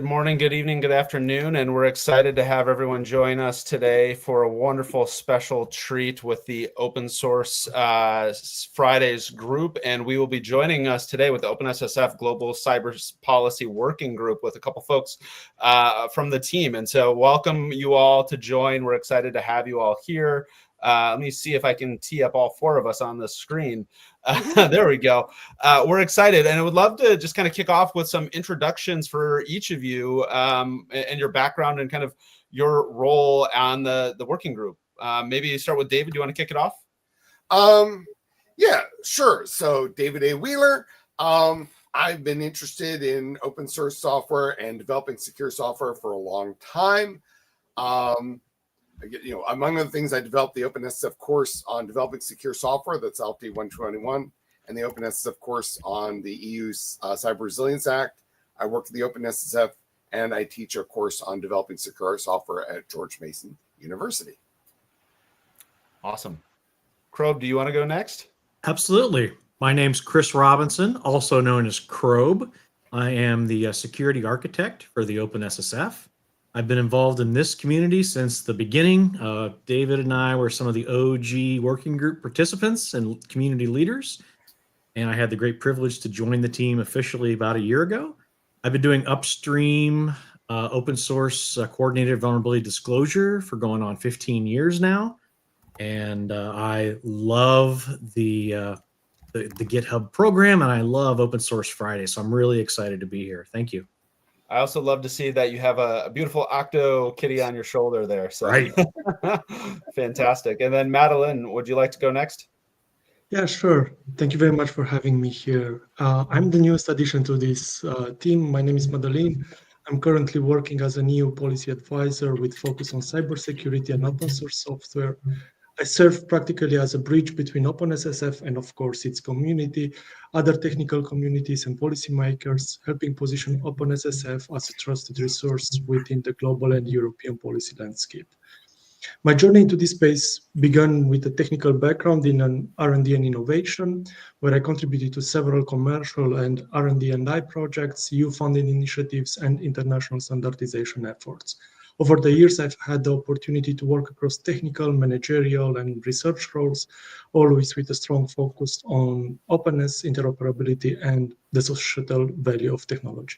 Good morning, good evening, good afternoon, and we're excited to have everyone join us today for a wonderful special treat with the Open Source Fridays group. And we will be joining us today with the OpenSSF Global Cyber Policy Working Group with a couple folks from the team. And so welcome you all to join. We're excited to have you all here. Let me see if I can tee up all four of us on the screen. There we go. We're excited, and I would love to just kind of kick off with some introductions for each of you and your background and kind of your role on the working group. Maybe start with David. Do you want to kick it off? Yeah, sure. So David A. Wheeler. I've been interested in open source software and developing secure software for a long time. Among other things, I developed the OpenSSF course on developing secure software. That's LT 121, and the OpenSSF course on the EU's Cyber Resilience Act. I work at the OpenSSF, and I teach a course on developing secure software at George Mason University. Awesome. CRob, do you want to go next? Absolutely. My name's Chris Robinson, also known as CRob. I am the security architect for the OpenSSF. I've been involved in this community since the beginning. David and I were some of the OG working group participants and community leaders, and I had the great privilege to join the team officially about a year ago. I've been doing upstream open source coordinated vulnerability disclosure for going on 15 years now, and I love the GitHub program, and I love Open Source Friday, so I'm really excited to be here. Thank you. I also love to see that you have a beautiful octo kitty on your shoulder there. So right. Fantastic. And then Madalin, would you like to go next? Yeah, sure. Thank you very much for having me here. I'm the newest addition to this team. My name is Madalin. I'm currently working as an EU policy advisor with focus on cybersecurity and open source software. I serve practically as a bridge between OpenSSF and, of course, its community, other technical communities and policymakers, helping position OpenSSF as a trusted resource within the global and European policy landscape. My journey into this space began with a technical background in an R&D and innovation, where I contributed to several commercial and R&D and I projects, EU-funded initiatives, and international standardization efforts. Over the years, I've had the opportunity to work across technical, managerial, and research roles, always with a strong focus on openness, interoperability, and the societal value of technology.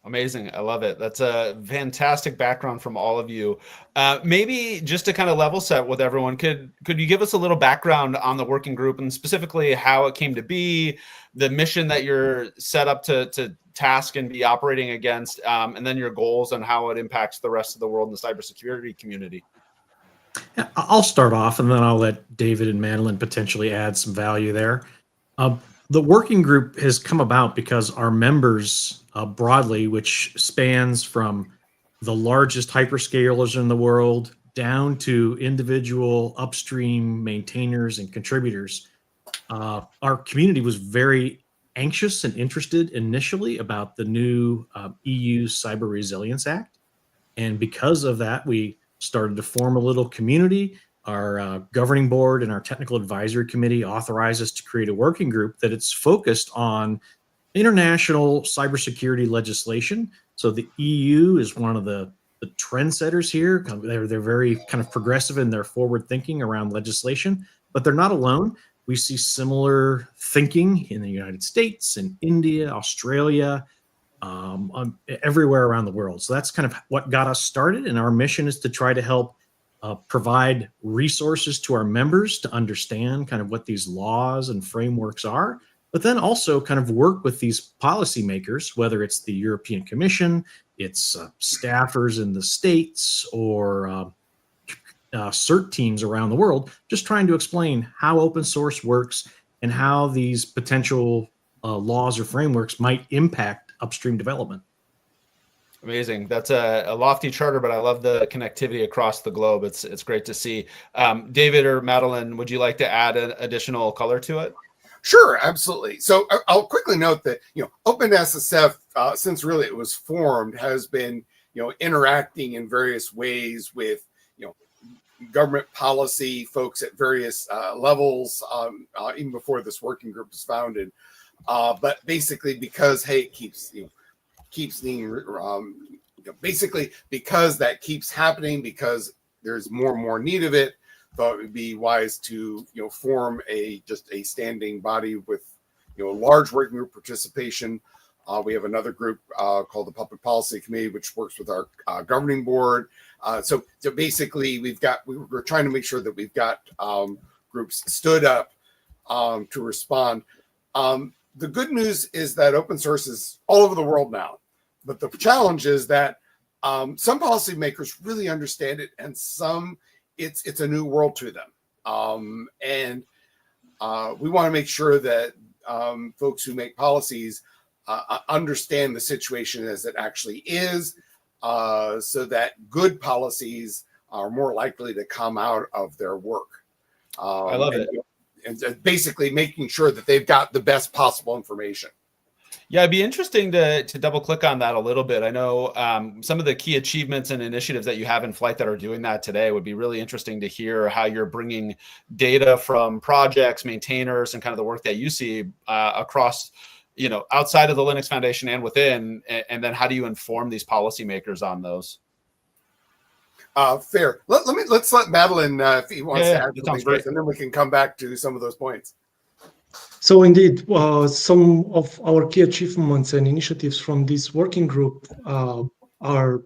Amazing. I love it. That's a fantastic background from all of you. Maybe just to kind of level set with everyone, could you give us a little background on the working group and specifically how it came to be, the mission that you're set up to task and be operating against, and then your goals and how it impacts the rest of the world in the cybersecurity community? Yeah, I'll start off, and then I'll let David and Madalin potentially add some value there. The working group has come about because our members broadly, which spans from the largest hyperscalers in the world down to individual upstream maintainers and contributors, our community was very anxious and interested initially about the new EU Cyber Resilience Act. And because of that, we started to form a little community. Our governing board and our technical advisory committee authorized us to create a working group that it's focused on international cybersecurity legislation. So the EU is one of the trendsetters here. They're very kind of progressive in their forward thinking around legislation, but they're not alone. We see similar thinking in the United States, in India, Australia, everywhere around the world. So that's kind of what got us started. And our mission is to try to help provide resources to our members to understand kind of what these laws and frameworks are, but then also kind of work with these policymakers, whether it's the European Commission, it's staffers in the States, or CERT teams around the world, just trying to explain how open source works and how these potential laws or frameworks might impact upstream development. Amazing. That's a lofty charter, but I love the connectivity across the globe. It's great to see. David or Madalin, would you like to add an additional color to it? Sure, absolutely. So I'll quickly note that, OpenSSF, since really it was formed, has been, interacting in various ways with, government policy folks at various levels, even before this working group was founded. But basically because, hey, it keeps, keeps needing, basically because that keeps happening, because there's more and more need of it, thought it would be wise to form just a standing body with large working group participation. We have another group called the Public Policy Committee, which works with our governing board. So basically, we're trying to make sure that we've got groups stood up to respond. The good news is that open source is all over the world now, but the challenge is that some policymakers really understand it, and some it's a new world to them. And we want to make sure that folks who make policies understand the situation as it actually is, so that good policies are more likely to come out of their work. I love it. And basically making sure that they've got the best possible information. Yeah, it'd be interesting to double click on that a little bit. I know some of the key achievements and initiatives that you have in flight that are doing that today would be really interesting to hear how you're bringing data from projects, maintainers, and kind of the work that you see across, outside of the Linux Foundation and within, and then how do you inform these policymakers on those? Fair. Let's let Madalin, if he wants to add something first, and then we can come back to some of those points. So indeed, some of our key achievements and initiatives from this working group are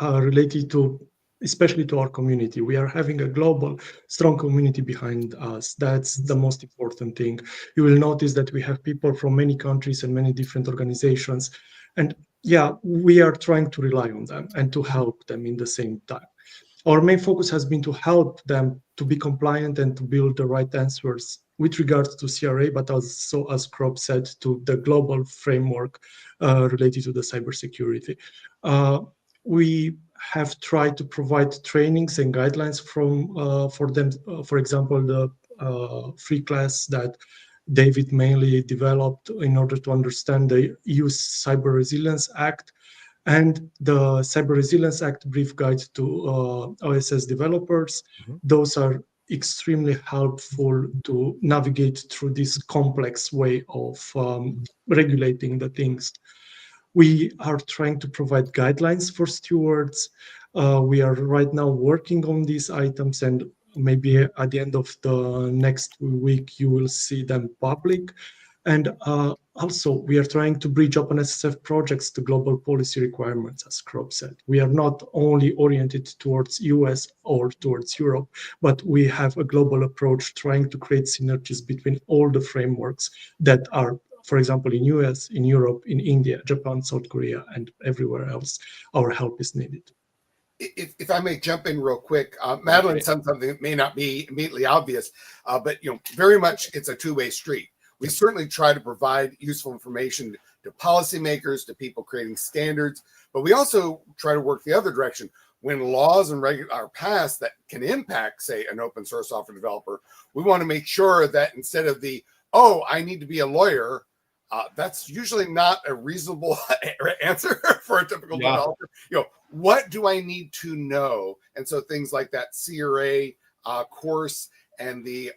related to, especially to our community. We are having a global, strong community behind us. That's the most important thing. You will notice that we have people from many countries and many different organizations. And yeah, we are trying to rely on them and to help them in the same time. Our main focus has been to help them to be compliant and to build the right answers with regards to CRA, but also, as Crob said, to the global framework related to the cybersecurity. We have tried to provide trainings and guidelines for them. For example, the free class that David mainly developed in order to understand the EU Cyber Resilience Act, and the Cyber Resilience Act brief guide to OSS developers. Those are extremely helpful to navigate through this complex way of regulating the things. We are trying to provide guidelines for stewards. We are right now working on these items, and maybe at the end of the next week, you will see them public. And also, we are trying to bridge OpenSSF projects to global policy requirements, as Crob said. We are not only oriented towards US or towards Europe, but we have a global approach trying to create synergies between all the frameworks that are, for example, in US, in Europe, in India, Japan, South Korea, and everywhere else. Our help is needed. If I may jump in real quick, Madalin said something that may not be immediately obvious, but very much it's a two-way street. We certainly try to provide useful information to policymakers, to people creating standards, but we also try to work the other direction. When laws and are passed that can impact, say, an open source software developer, we want to make sure that instead of I need to be a lawyer, that's usually not a reasonable answer for a typical developer. What do I need to know? And so things like that CRA course and the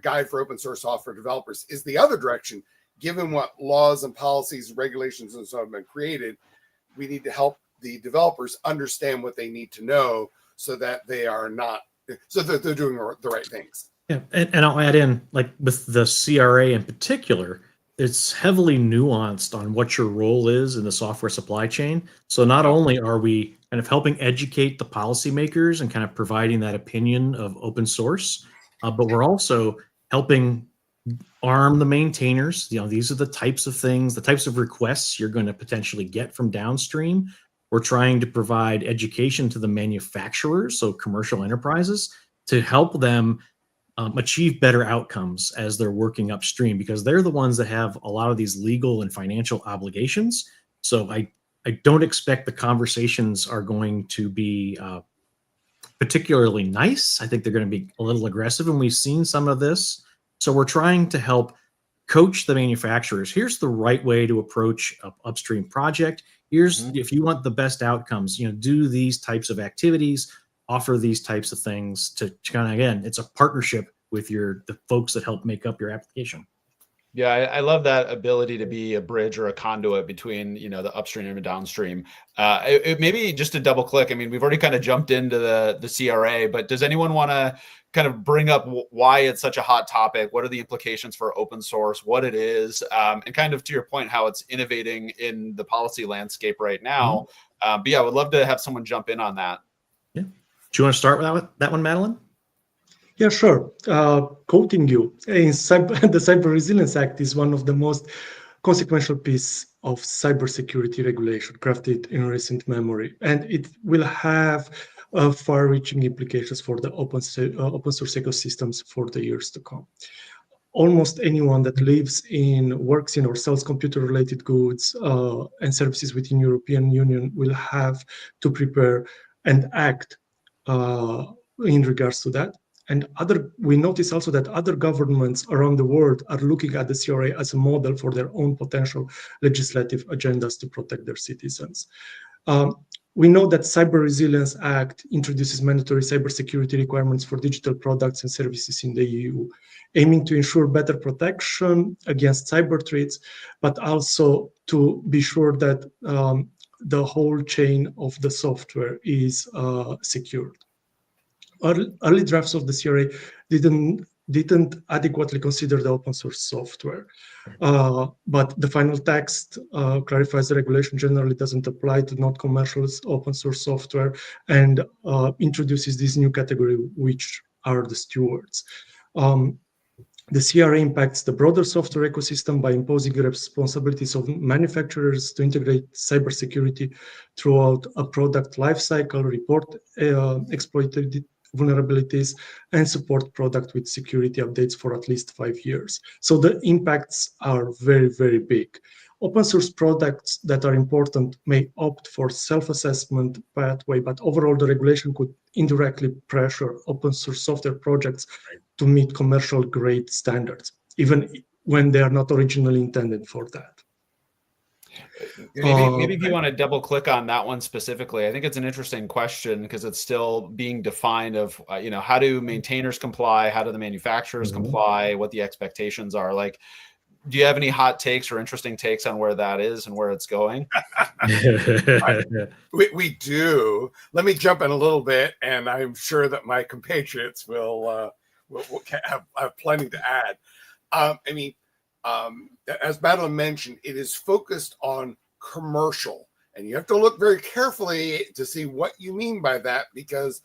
guide for open source software developers is the other direction. Given what laws and policies, regulations, and so on have been created, we need to help the developers understand what they need to know so that they're doing the right things. Yeah, and I'll add in, like with the CRA in particular, it's heavily nuanced on what your role is in the software supply chain. So not only are we kind of helping educate the policymakers and kind of providing that opinion of open source, but we're also helping arm the maintainers. These are the types of things, the types of requests you're going to potentially get from downstream. We're trying to provide education to the manufacturers, so commercial enterprises, to help them achieve better outcomes as they're working upstream, because they're the ones that have a lot of these legal and financial obligations. So I don't expect the conversations are going to be particularly nice. I think they're going to be a little aggressive, and we've seen some of this. So we're trying to help coach the manufacturers. Here's the right way to approach an upstream project. Here's if you want the best outcomes, do these types of activities, offer these types of things to kind of, again, it's a partnership with the folks that help make up your application. Yeah, I love that ability to be a bridge or a conduit between, the upstream and downstream. Maybe just to double click, I mean, we've already kind of jumped into the CRA, but does anyone want to kind of bring up why it's such a hot topic? What are the implications for open source, what it is, and kind of to your point, how it's innovating in the policy landscape right now. But yeah, I would love to have someone jump in on that. Yeah. Do you want to start with that one, Madalin? Yeah, sure. Quoting you, the Cyber Resilience Act is one of the most consequential piece of cybersecurity regulation crafted in recent memory, and it will have far-reaching implications for the open source ecosystems for the years to come. Almost anyone that lives in, works in, or sells computer-related goods and services within European Union will have to prepare and act in regards to that. And we notice also that other governments around the world are looking at the CRA as a model for their own potential legislative agendas to protect their citizens. We know that Cyber Resilience Act introduces mandatory cybersecurity requirements for digital products and services in the EU, aiming to ensure better protection against cyber threats, but also to be sure that the whole chain of the software is secured. Early drafts of the CRA didn't adequately consider the open source software. But the final text clarifies the regulation generally doesn't apply to not commercial open source software and introduces this new category, which are the stewards. The CRA impacts the broader software ecosystem by imposing responsibilities of manufacturers to integrate cybersecurity throughout a product lifecycle, report exploited vulnerabilities, and support product with security updates for at least 5 years. So the impacts are very, very big. Open source products that are important may opt for self-assessment pathway, but overall the regulation could indirectly pressure open source software projects to meet commercial grade standards, even when they are not originally intended for that. Maybe if you want to double click on that one specifically, I think it's an interesting question because it's still being defined of, how do maintainers comply? How do the manufacturers comply? What the expectations are. Like, do you have any hot takes or interesting takes on where that is and where it's going? We do. Let me jump in a little bit, and I'm sure that my compatriots will have plenty to add. As Madalin mentioned, it is focused on commercial, and you have to look very carefully to see what you mean by that, because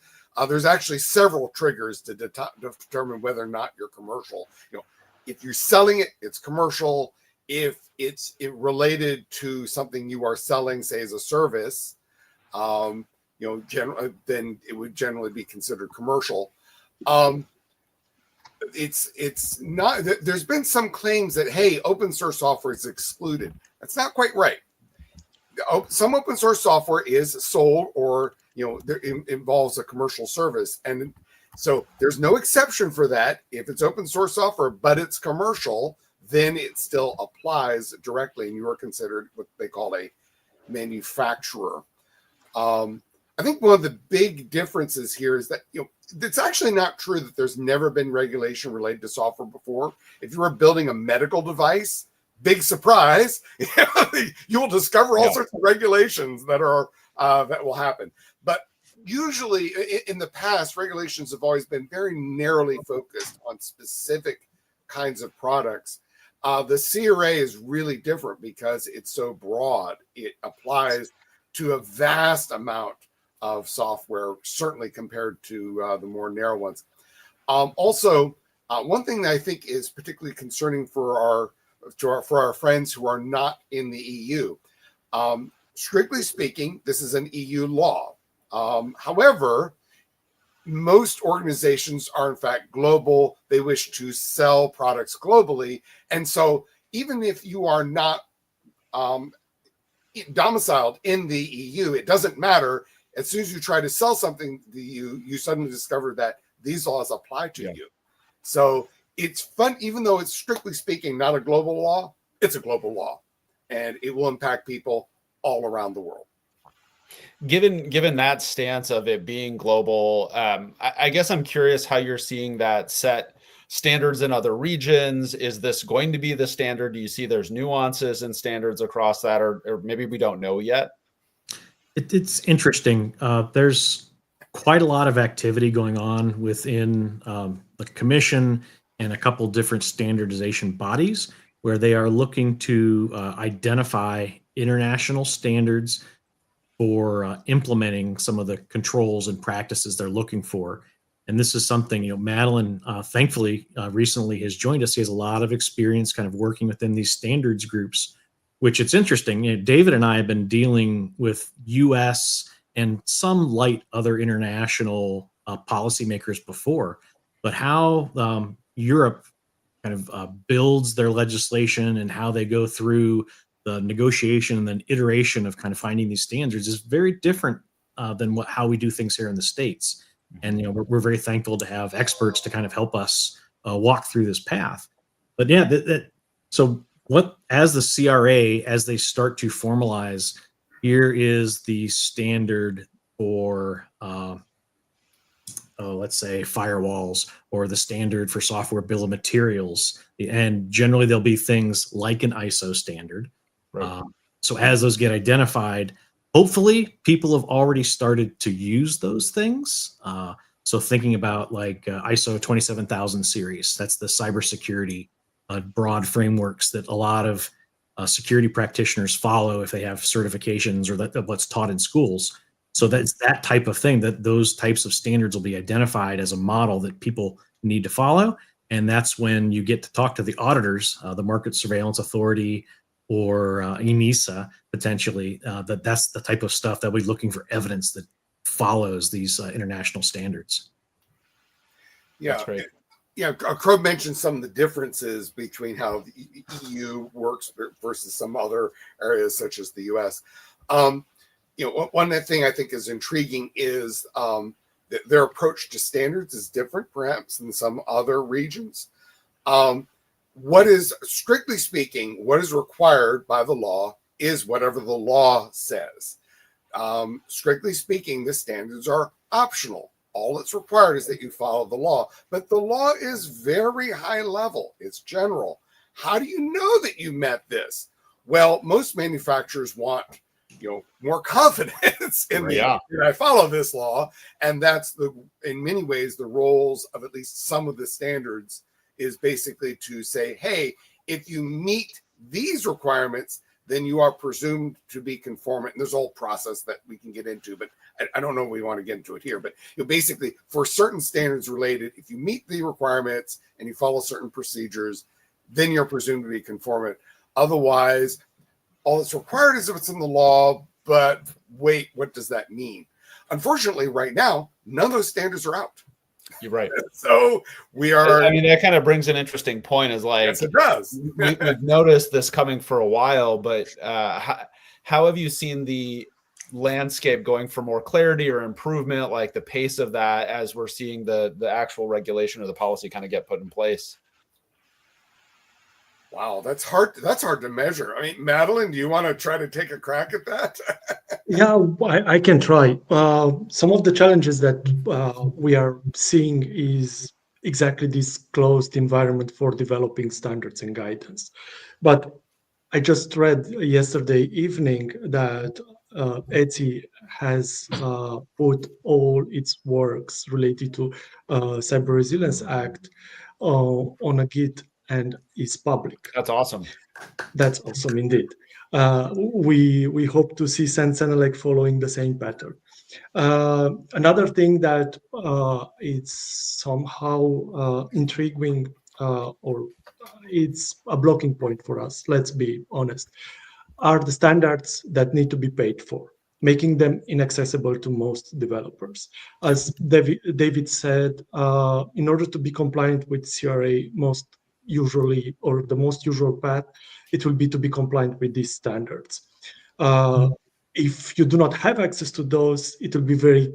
there's actually several triggers to determine whether or not you're commercial. If you're selling it, it's commercial. If it's related to something you are selling, say as a service, then it would generally be considered commercial. It's not. There's been some claims that, hey, open source software is excluded. That's not quite right. Some open source software is sold or involves a commercial service, and so there's no exception for that. If it's open source software but it's commercial, then it still applies directly, and you are considered what they call a manufacturer. I think one of the big differences here is that it's actually not true that there's never been regulation related to software before. If you were building a medical device, big surprise, you will discover all sorts of regulations that will happen. But usually in the past, regulations have always been very narrowly focused on specific kinds of products. The CRA is really different because it's so broad. It applies to a vast amount of software, certainly compared to the more narrow ones. Also, one thing that I think is particularly concerning for our friends who are not in the EU. Strictly speaking, this is an EU law. However, most organizations are in fact global. They wish to sell products globally. And so even if you are not domiciled in the EU, it doesn't matter. As soon as you try to sell something to the EU, you suddenly discover that these laws apply to you. So it's fun, even though it's strictly speaking not a global law, it's a global law, and it will impact people all around the world. Given that stance of it being global, I guess I'm curious how you're seeing that set standards in other regions? Is this going to be the standard? Do you see there's nuances in standards across that, or maybe we don't know yet? It's interesting. There's quite a lot of activity going on within the commission and a couple different standardization bodies where they are looking to identify international standards for implementing some of the controls and practices they're looking for. And this is something, Madalin, thankfully, recently has joined us. He has a lot of experience kind of working within these standards groups, which it's interesting. David and I have been dealing with US and some light other international policymakers before, but how Europe kind of builds their legislation and how they go through the negotiation and then iteration of kind of finding these standards is very different than how we do things here in the States. And we're very thankful to have experts to kind of help us walk through this path. But yeah, so what, as the CRA, as they start to formalize, here is the standard for let's say firewalls, or the standard for software bill of materials, and generally there'll be things like an ISO standard. Right. So as those get identified, hopefully people have already started to use those things. So thinking about like ISO 27000 series, that's the cybersecurity broad frameworks that a lot of security practitioners follow if they have certifications or what's taught in schools. So that's that type of thing, that those types of standards will be identified as a model that people need to follow. And that's when you get to talk to the auditors, the Market Surveillance Authority, or ENISA potentially, that's the type of stuff that we're looking for evidence that follows these international standards. Yeah, that's great. Yeah, CRob mentioned some of the differences between how the EU works versus some other areas such as the US. One thing I think is intriguing is their approach to standards is different perhaps than some other regions. What is, strictly speaking, what is required by the law is whatever the law says. Strictly speaking, the standards are optional. All that's required is that you follow the law. But the law is very high level. It's general. How do you know that you met this? Well, most manufacturers want more confidence in that I follow this law. And that's in many ways, the roles of at least some of the standards is basically to say, hey, if you meet these requirements, then you are presumed to be conformant. And there's a whole process that we can get into, but I don't know if we want to get into it here. But basically, for certain standards related, if you meet the requirements and you follow certain procedures, then you're presumed to be conformant. Otherwise, all that's required is if it's in the law, but wait, what does that mean? Unfortunately, right now, none of those standards are out. You're right. So we are. I mean, that kind of brings an interesting point. Is like, yes, it does. We've noticed this coming for a while, but how have you seen the landscape going for more clarity or improvement, like the pace of that, as we're seeing the actual regulation or the policy kind of get put in place? Wow, that's hard. That's hard to measure. I mean, Madalin, do you want to try to take a crack at that? Yeah, I can try. Some of the challenges that we are seeing is exactly this closed environment for developing standards and guidance. But I just read yesterday evening that ETSI has put all its works related to Cyber Resilience Act on a Git and is public. That's awesome. That's awesome indeed. We hope to see Sentinel following the same pattern. Another thing that it's somehow intriguing or it's a blocking point for us, let's be honest, are the standards that need to be paid for, making them inaccessible to most developers. As David said, in order to be compliant with CRA, the most usual path, it will be to be compliant with these standards. If you do not have access to those, it will be very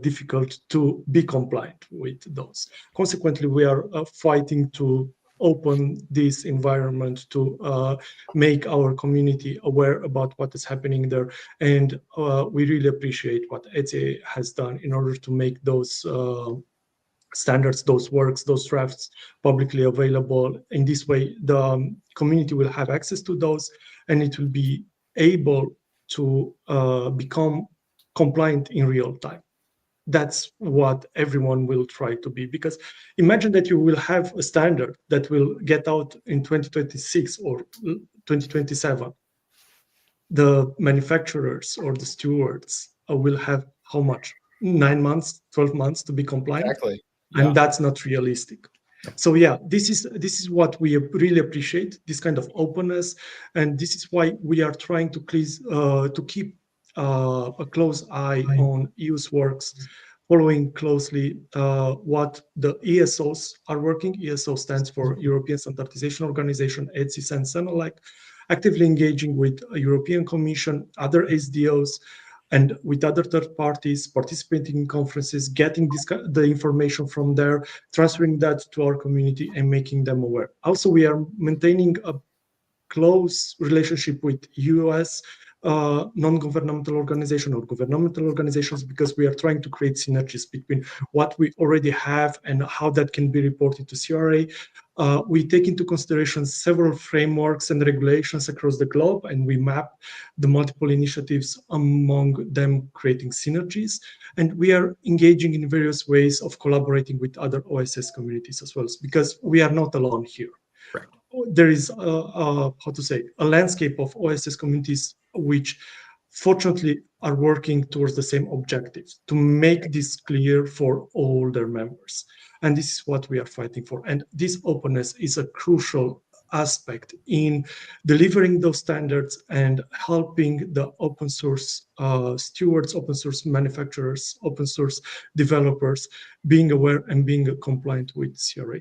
difficult to be compliant with those. Consequently, we are fighting to open this environment to make our community aware about what is happening there. And we really appreciate what ETSI has done in order to make those standards, those works, those drafts publicly available. In this way, the community will have access to those, and it will be able to become compliant in real time. That's what everyone will try to be, because imagine that you will have a standard that will get out in 2026 or 2027. The manufacturers or the stewards will have how much? 9 months, 12 months to be compliant? Exactly. And that's not realistic. So yeah, this is what we really appreciate, this kind of openness, and this is why we are trying to keep a close eye on EU's works, following closely what the ESOs are working. ESO stands for European Standardization Organization, ETSIS and CENELEC, actively engaging with a European Commission, other SDOs, and with other third parties, participating in conferences, getting the information from there, transferring that to our community and making them aware. Also, we are maintaining a close relationship with US non-governmental organization or governmental organizations, because we are trying to create synergies between what we already have and how that can be reported to CRA. We take into consideration several frameworks and regulations across the globe, and we map the multiple initiatives among them, creating synergies. And we are engaging in various ways of collaborating with other OSS communities as well, because we are not alone here. Correct. There is a landscape of OSS communities which fortunately are working towards the same objectives, to make this clear for all their members. And this is what we are fighting for. And this openness is a crucial aspect in delivering those standards and helping the open source stewards, open source manufacturers, open source developers being aware and being compliant with CRA.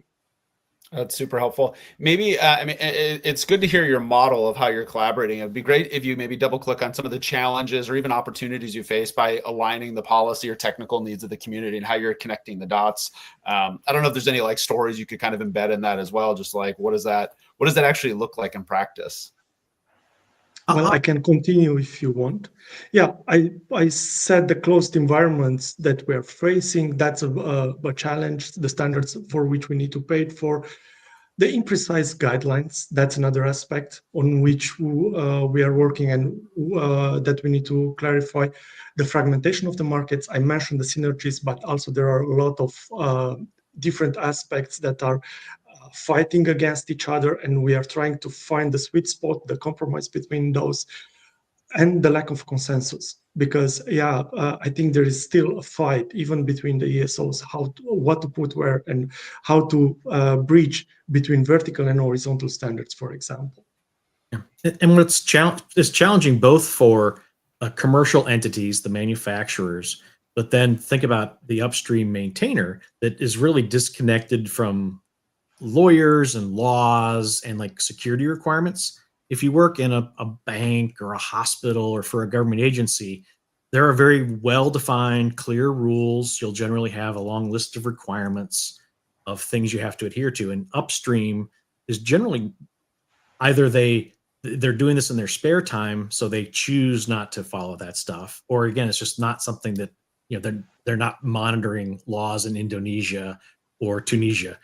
That's super helpful. Maybe, I mean, it's good to hear your model of how you're collaborating. It'd be great if you maybe double click on some of the challenges or even opportunities you face by aligning the policy or technical needs of the community and how you're connecting the dots. I don't know if there's any like stories you could kind of embed in that as well. Just like, what does that actually look like in practice? Well, I can continue if you want. Yeah, I said the closed environments that we're facing, that's a challenge, the standards for which we need to pay for. The imprecise guidelines, that's another aspect on which we are working and that we need to clarify. The fragmentation of the markets, I mentioned the synergies, but also there are a lot of different aspects that are fighting against each other, and we are trying to find the sweet spot, the compromise between those, and the lack of consensus. Because I think there is still a fight even between the ESOs, what to put where and how to bridge between vertical and horizontal standards, for example. Yeah. And what's challenging both for commercial entities, the manufacturers, but then think about the upstream maintainer that is really disconnected from lawyers and laws and like security requirements. If you work in a bank or a hospital or for a government agency, there are very well-defined, clear rules. You'll generally have a long list of requirements of things you have to adhere to. And upstream is generally either they're doing this in their spare time, so they choose not to follow that stuff, or again, it's just not something that, you know, they're not monitoring laws in Indonesia or Tunisia.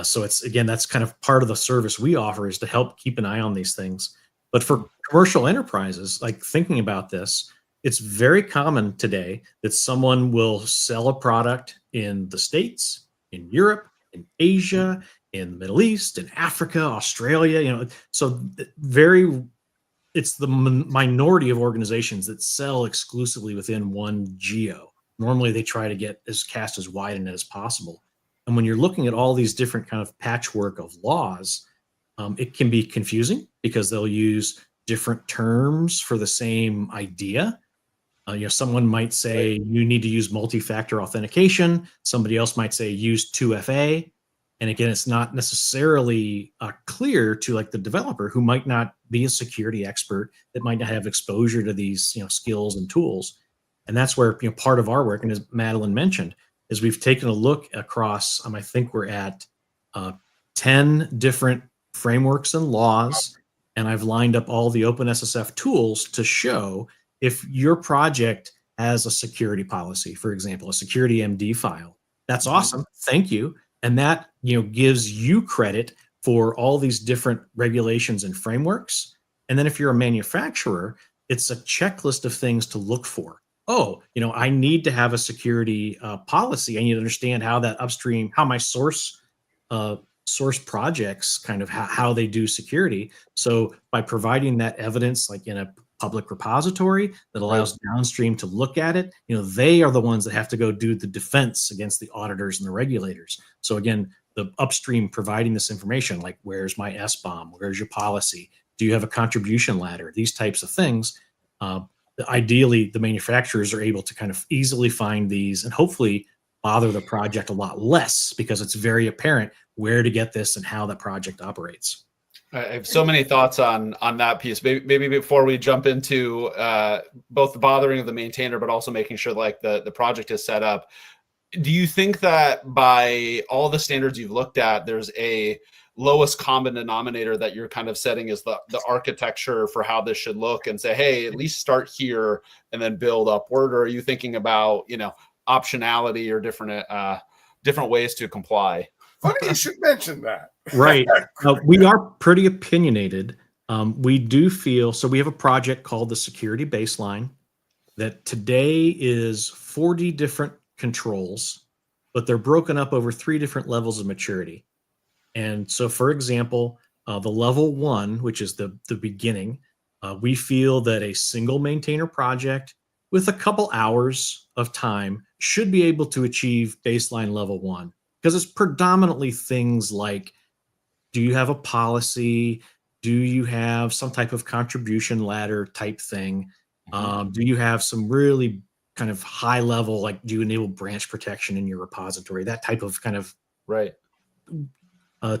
So it's, again, that's kind of part of the service we offer, is to help keep an eye on these things. But for commercial enterprises, like thinking about this, it's very common today that someone will sell a product in the States, in Europe, in Asia, in the Middle East, in Africa, Australia, you know, so it's the minority of organizations that sell exclusively within one geo. Normally they try to cast as wide a net as possible. And when you're looking at all these different kind of patchwork of laws, it can be confusing because they'll use different terms for the same idea. Someone might say you need to use multi-factor authentication. Somebody else might say use 2FA. And again, it's not necessarily clear to like the developer, who might not be a security expert, that might not have exposure to these skills and tools. And that's where part of our work, and as Madalin mentioned, is we've taken a look across, I think we're at 10 different frameworks and laws, and I've lined up all the OpenSSF tools to show if your project has a security policy, for example, a security MD file, That's awesome. Thank you. And that, gives you credit for all these different regulations and frameworks. And then if you're a manufacturer, it's a checklist of things to look for. Oh, I need to have a security policy. I need to understand how that upstream, how my source projects kind of how they do security. So by providing that evidence, like in a public repository that allows downstream to look at it, they are the ones that have to go do the defense against the auditors and the regulators. So again, the upstream providing this information, like where's my SBOM, where's your policy, do you have a contribution ladder, these types of things. Ideally, the manufacturers are able to kind of easily find these and hopefully bother the project a lot less because it's very apparent where to get this and how that project operates. I have so many thoughts on that piece. Maybe before we jump into both the bothering of the maintainer, but also making sure like the project is set up. Do you think that by all the standards you've looked at, there's a lowest common denominator that you're kind of setting as the architecture for how this should look and say, hey, at least start here and then build upward? Or are you thinking about, optionality or different ways to comply? Funny you should mention that. Right. We are pretty opinionated. We do feel, so we have a project called the Security Baseline that today is 40 different controls, but they're broken up over 3 different levels of maturity. And so, for example, the level 1, which is the beginning, we feel that a single maintainer project with a couple hours of time should be able to achieve baseline level 1, because it's predominantly things like, do you have a policy? Do you have some type of contribution ladder type thing? Do you have some really kind of high level, like do you enable branch protection in your repository? That type of kind of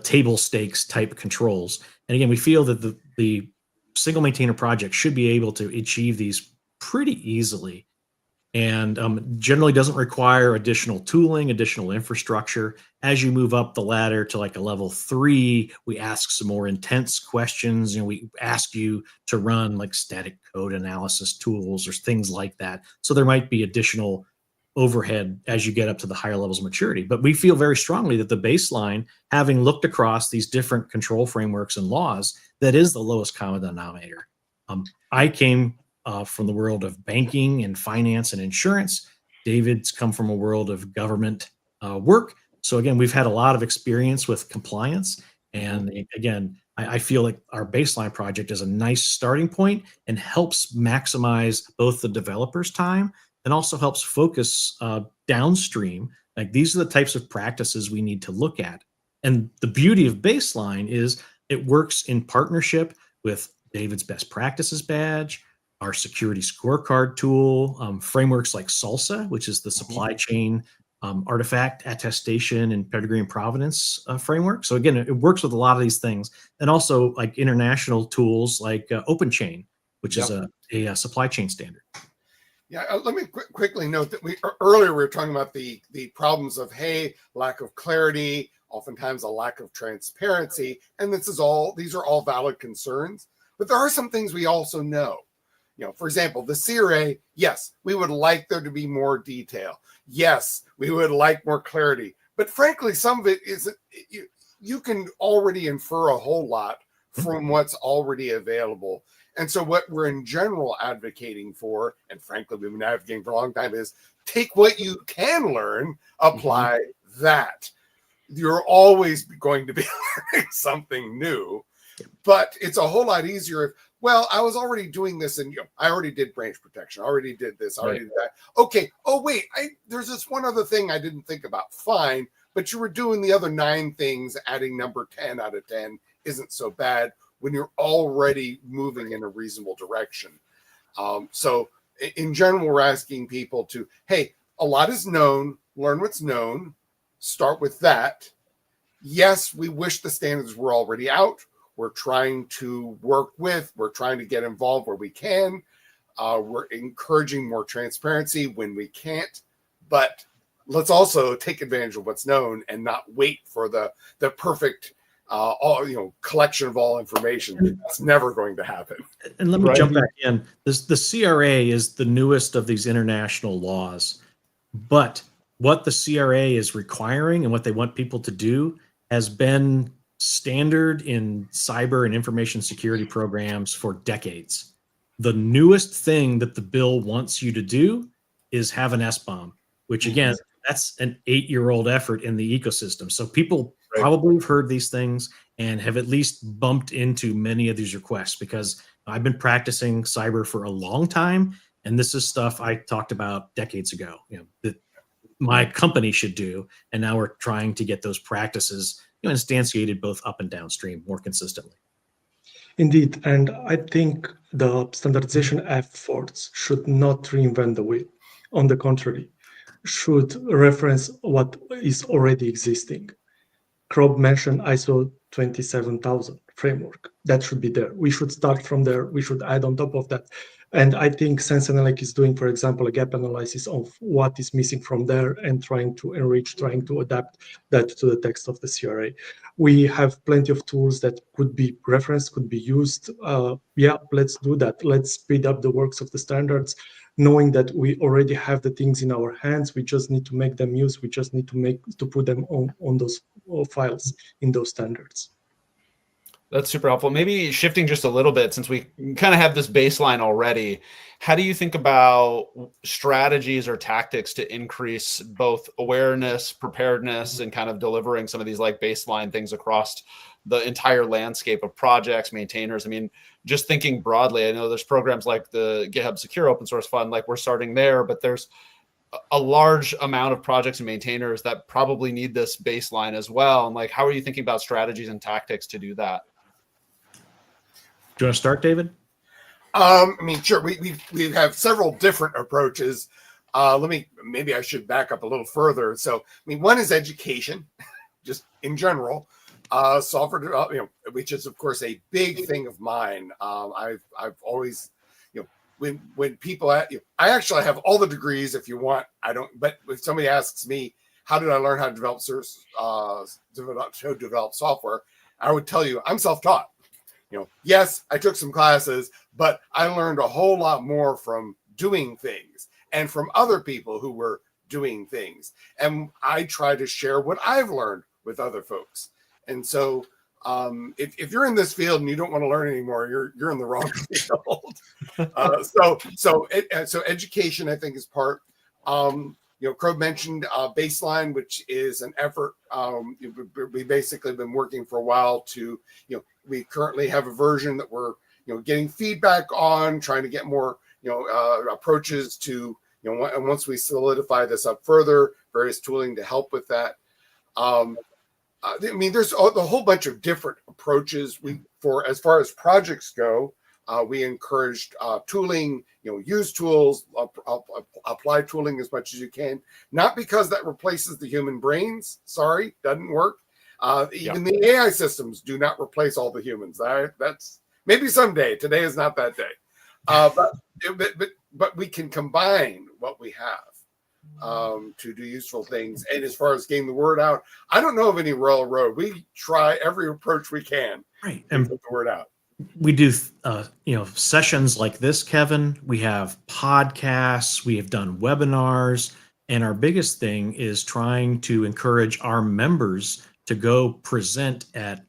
table stakes type controls. And again, we feel that the single maintainer project should be able to achieve these pretty easily, and generally doesn't require additional tooling, additional infrastructure. As you move up the ladder to like a level 3, we ask some more intense questions. We ask you to run like static code analysis tools or things like that. So there might be additional overhead as you get up to the higher levels of maturity. But we feel very strongly that the baseline, having looked across these different control frameworks and laws, that is the lowest common denominator. I came from the world of banking and finance and insurance. David's come from a world of government work. So again, we've had a lot of experience with compliance. And again, I feel like our baseline project is a nice starting point and helps maximize both the developer's time and also helps focus downstream. Like these are the types of practices we need to look at. And the beauty of baseline is it works in partnership with David's best practices badge, our security scorecard tool, frameworks like SALSA, which is the supply chain artifact attestation and pedigree and provenance framework. So again, it works with a lot of these things, and also like international tools like OpenChain, which is a supply chain standard. Yeah, let me quickly note that earlier we were talking about the problems of lack of clarity, oftentimes a lack of transparency, and these are all valid concerns. But there are some things we also know. For example, the CRA, yes, we would like there to be more detail. Yes, we would like more clarity. But frankly, some of it is, you can already infer a whole lot from what's already available. And so what we're in general advocating for, and frankly, we've been advocating for a long time, is take what you can learn, apply that. You're always going to be learning something new, but it's a whole lot easier if, well, I was already doing this, and I already did branch protection, I already did this, I already did that. Okay, oh wait, there's this one other thing I didn't think about. Fine, but you were doing the other 9 things. Adding number 10 out of 10 isn't so bad when you're already moving in a reasonable direction. So in general, we're asking people to, hey, a lot is known, learn what's known, start with that. Yes, we wish the standards were already out. We're trying to we're trying to get involved where we can. We're encouraging more transparency when we can't, but let's also take advantage of what's known and not wait for the perfect collection of all information. That's never going to happen. And let me jump back in. The CRA is the newest of these international laws, but what the CRA is requiring and what they want people to do has been standard in cyber and information security programs for decades. The newest thing that the bill wants you to do is have an SBOM, which again, that's an 8-year-old effort in the ecosystem. So people probably have heard these things and have at least bumped into many of these requests, because I've been practicing cyber for a long time, and this is stuff I talked about decades ago, that my company should do. And now we're trying to get those practices instantiated both up and downstream more consistently. Indeed, and I think the standardization efforts should not reinvent the wheel. On the contrary, should reference what is already existing. CRob mentioned ISO 27000 framework. That should be there. We should start from there. We should add on top of that. And I think SenseAnalytic is doing, for example, a gap analysis of what is missing from there and trying to enrich, trying to adapt that to the text of the CRA. We have plenty of tools that could be referenced, could be used. Yeah, let's do that. Let's speed up the works of the standards, knowing that we already have the things in our hands. We just need to make them use. We just need to put them on those files in those standards. That's super helpful. Maybe shifting just a little bit, since we kind of have this baseline already, how do you think about strategies or tactics to increase both awareness, preparedness, and kind of delivering some of these like baseline things across the entire landscape of projects, maintainers? I mean, just thinking broadly, I know there's programs like the GitHub Secure Open Source Fund, like we're starting there, but there's a large amount of projects and maintainers that probably need this baseline as well. And like, how are you thinking about strategies and tactics to do that? Do you want to start, David? I mean, sure. We have several different approaches. Maybe I should back up a little further. So, I mean, one is education, just in general. Software development, which is of course a big thing of mine. I've always, when people, I actually have all the degrees. If you want, I don't. But if somebody asks me, how did I learn how to develop software, I would tell you I'm self-taught. Yes, I took some classes, but I learned a whole lot more from doing things and from other people who were doing things. And I try to share what I've learned with other folks. And so if you're in this field and you don't want to learn anymore, you're in the wrong field. So education, I think, is part. CRob mentioned baseline, which is an effort. We've basically been working for a while to, we currently have a version that we're, getting feedback on, trying to get more, approaches to, and once we solidify this up further, various tooling to help with that. I mean, there's a whole bunch of different approaches. As far as projects go, we encouraged tooling, use tools, apply tooling as much as you can. Not because that replaces the human brains. Sorry, doesn't work. Even the AI systems do not replace all the humans. That's maybe someday. Today is not that day. But we can combine what we have to do useful things. And as far as getting the word out, I don't know of any royal road. We try every approach we can to get the word out. We do, sessions like this, Kevin. We have podcasts. We have done webinars. And our biggest thing is trying to encourage our members to go present at,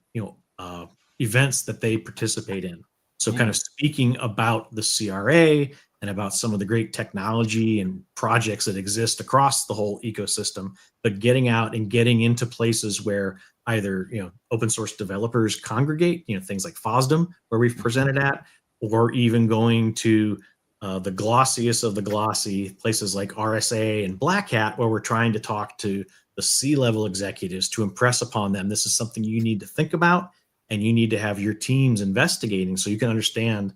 events that they participate in. So kind of speaking about the CRA and about some of the great technology and projects that exist across the whole ecosystem, but getting out and getting into places where either, open source developers congregate, things like FOSDEM, where we've presented at, or even going to the glossiest of the glossy places like RSA and Black Hat, where we're trying to talk to the C-level executives to impress upon them, this is something you need to think about, and you need to have your teams investigating so you can understand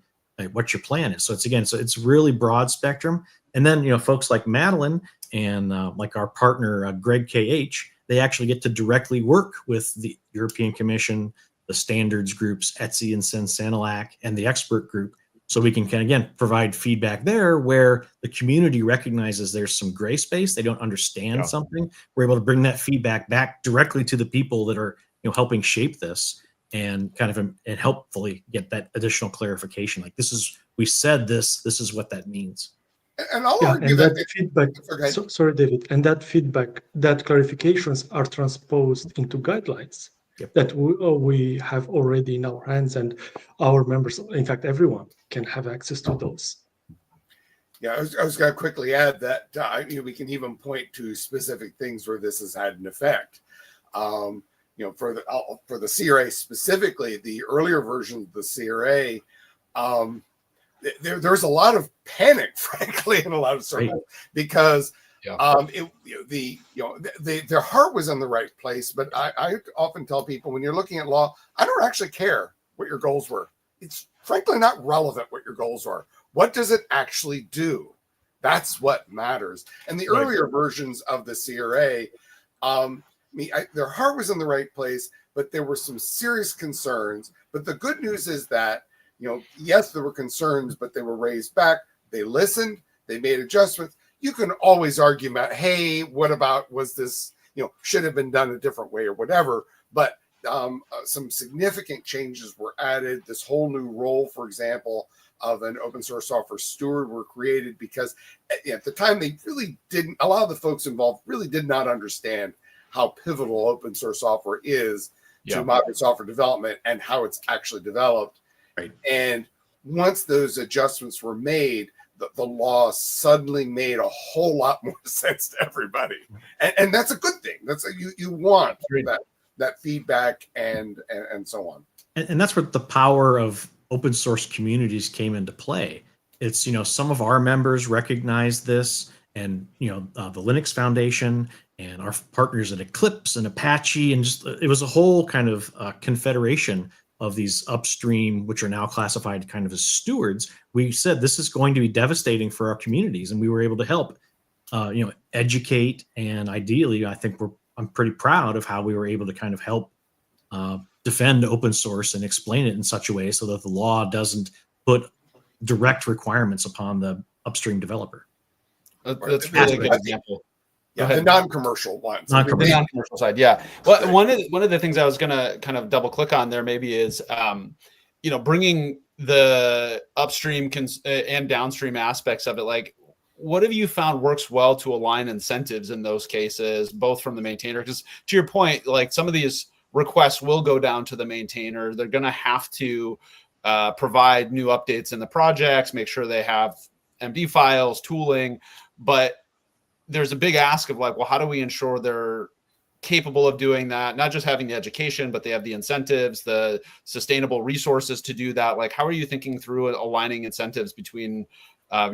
what your plan is. So it's really broad spectrum. And then, folks like Madalin and like our partner, Greg KH, they actually get to directly work with the European Commission, the standards groups, ETSI and SenseAnalytic, and the expert group. So we can again provide feedback there where the community recognizes there's some gray space. They don't understand something. We're able to bring that feedback back directly to the people that are helping shape this, and and helpfully get that additional clarification. Like, we said this is what that means. And I'll Yeah, argue and that that feedback, okay. sorry, David, and that feedback, that clarifications are transposed into guidelines Yep. that we have already in our hands, and our members, in fact, everyone can have access to those. Yeah, I was going to quickly add that we can even point to specific things where this has had an effect. For the CRA specifically, the earlier version of the CRA, there's a lot of panic, frankly, in a lot of circles because their heart was in the right place. But I often tell people, when you're looking at law, I don't actually care what your goals were. It's frankly not relevant what your goals are. What does it actually do? That's what matters. And the earlier versions of the CRA, their heart was in the right place, but there were some serious concerns. But the good news is that, yes, there were concerns, but they were raised back. They listened. They made adjustments. You can always argue about, hey, what about, was this, should have been done a different way or whatever. But some significant changes were added. This whole new role, for example, of an open source software steward were created because at the time they really didn't, a lot of the folks involved really did not understand how pivotal open source software is to modern software development and how it's actually developed. Right. And once those adjustments were made, the law suddenly made a whole lot more sense to everybody. And that's a good thing. That's you want that feedback and so on. And that's where the power of open source communities came into play. It's, some of our members recognize this, and, the Linux Foundation and our partners at Eclipse and Apache, and just, it was a whole kind of confederation of these upstream, which are now classified kind of as stewards. We said this is going to be devastating for our communities, and we were able to help, educate, and ideally, I'm pretty proud of how we were able to kind of help defend open source and explain it in such a way so that the law doesn't put direct requirements upon the upstream developer. That's a really good example. Yeah, the non-commercial ones. The non-commercial side, yeah. Well, one of the things I was going to kind of double click on there maybe is, bringing the upstream and downstream aspects of it. Like, what have you found works well to align incentives in those cases, both from the maintainer? Because to your point, like some of these requests will go down to the maintainer. They're going to have to provide new updates in the projects, make sure they have MD files, tooling, but there's a big ask of like, well, how do we ensure they're capable of doing that? Not just having the education, but they have the incentives, the sustainable resources to do that. Like, how are you thinking through aligning incentives between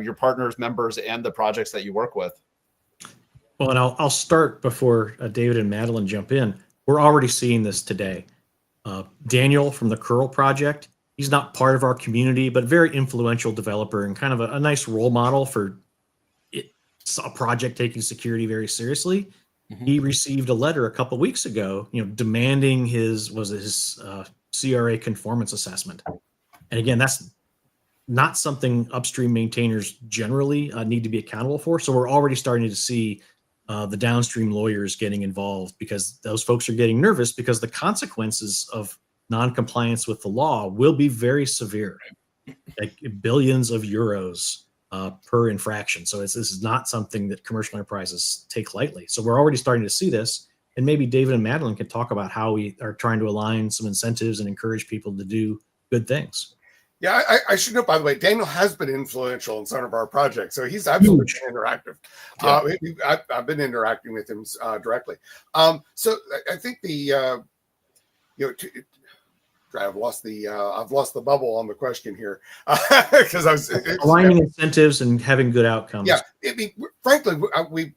your partners, members, and the projects that you work with? Well, and I'll start before David and Madalin jump in. We're already seeing this today. Daniel from the Curl project, he's not part of our community, but very influential developer and kind of a nice role model for a project taking security very seriously. Mm-hmm. He received a letter a couple of weeks ago, demanding his CRA conformance assessment. And again, that's not something upstream maintainers generally need to be accountable for. So we're already starting to see the downstream lawyers getting involved because those folks are getting nervous because the consequences of non-compliance with the law will be very severe, like billions of euros per infraction. So this is not something that commercial enterprises take lightly. So we're already starting to see this. And maybe David and Madalin can talk about how we are trying to align some incentives and encourage people to do good things. Yeah, I should know, by the way, Daniel has been influential in some of our projects, so he's absolutely interactive. Yeah. I've been interacting with him directly. So I think I've lost the bubble on the question here because I was aligning incentives and having good outcomes. Yeah, frankly, we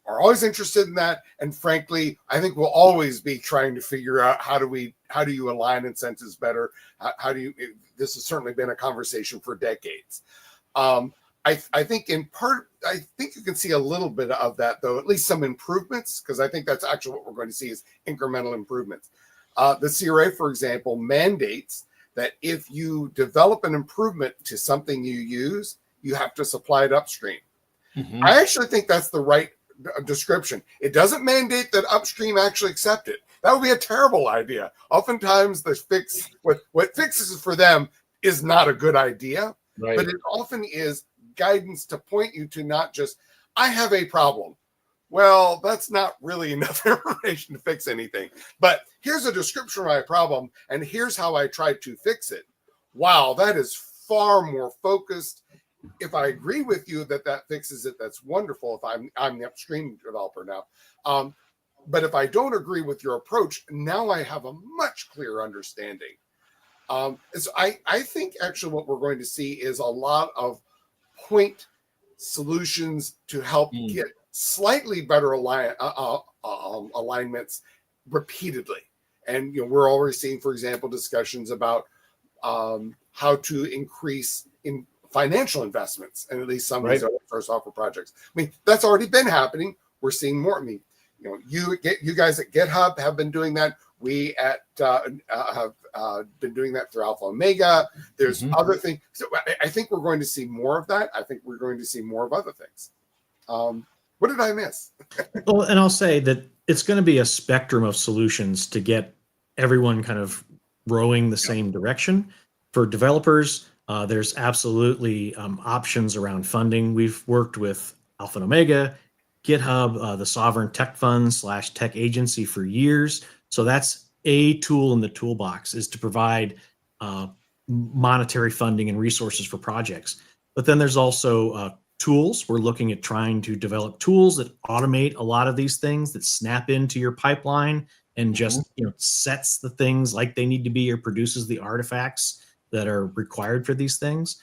are always interested in that, and frankly, I think we'll always be trying to figure out how do you align incentives better? This has certainly been a conversation for decades. I think in part, I think you can see a little bit of that, though, at least some improvements, because I think that's actually what we're going to see is incremental improvements. The CRA, for example, mandates that if you develop an improvement to something you use, you have to supply it upstream. Mm-hmm. I actually think that's the right description. It doesn't mandate that upstream actually accept it. That would be a terrible idea. Oftentimes, what fixes for them is not a good idea, right. But it often is guidance to point you to not just, I have a problem. Well, that's not really enough information to fix anything. But here's a description of my problem, and here's how I tried to fix it. Wow, that is far more focused. If I agree with you that fixes it, that's wonderful. If I'm the upstream developer now. But if I don't agree with your approach, now I have a much clearer understanding. So I think actually what we're going to see is a lot of point solutions to help get slightly better alignments repeatedly. And we're already seeing, for example, discussions about how to increase in financial investments, and at least some of these open source software projects. I mean, that's already been happening. We're seeing more. I mean, you guys at GitHub have been doing that. We have been doing that through Alpha Omega. There's other things. So I think we're going to see more of that. I think we're going to see more of other things. What did I miss? Well, and I'll say that it's going to be a spectrum of solutions to get everyone kind of rowing the same direction. For developers, there's absolutely options around funding. We've worked with Alpha and Omega, GitHub, the Sovereign Tech Fund / Tech Agency for years. So that's a tool in the toolbox, is to provide monetary funding and resources for projects. But then there's also tools. We're looking at trying to develop tools that automate a lot of these things, that snap into your pipeline and just sets the things like they need to be, or produces the artifacts that are required for these things.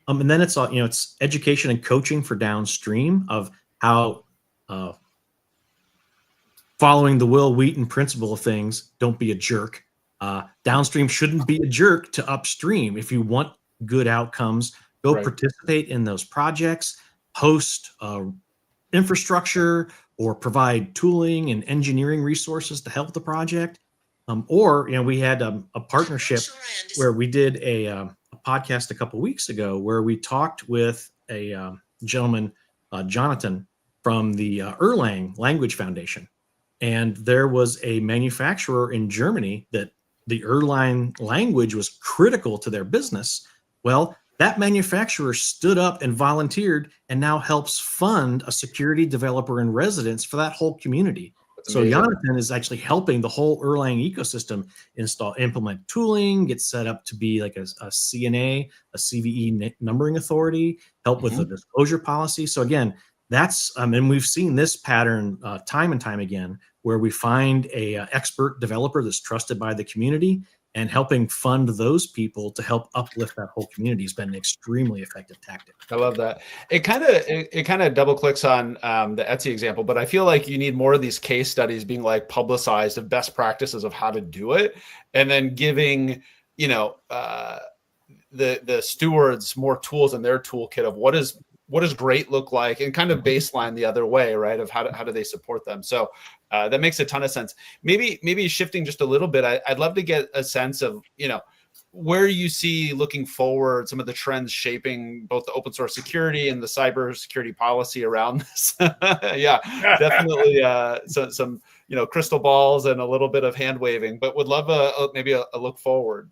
And then it's it's education and coaching for downstream of how following the Will Wheaton principle of things. Don't be a jerk. Downstream shouldn't be a jerk to upstream. If you want good outcomes, go participate in those projects, host infrastructure, or provide tooling and engineering resources to help the project. Or we had a partnership where we did a podcast a couple weeks ago where we talked with a gentleman, Jonathan, from the Erlang Language Foundation. And there was a manufacturer in Germany that the Erlang language was critical to their business. Well, that manufacturer stood up and volunteered and now helps fund a security developer in residence for that whole community. So Jonathan is actually helping the whole Erlang ecosystem implement tooling, get set up to be like a CNA, a CVE numbering authority, help with the disclosure policy. So again, that's and we've seen this pattern time and time again, where we find a expert developer that's trusted by the community, and helping fund those people to help uplift that whole community has been an extremely effective tactic. I love that. It kind of double clicks on the Etsy example, but I feel like you need more of these case studies being like publicized of best practices of how to do it, and then giving the stewards more tools in their toolkit of what does great look like, and kind of baseline the other way, right? Of how do they support them? So that makes a ton of sense. Maybe shifting just a little bit, I'd love to get a sense of, where you see looking forward some of the trends shaping both the open source security and the cybersecurity policy around this. Yeah, definitely some crystal balls and a little bit of hand waving, but would love maybe a look forward.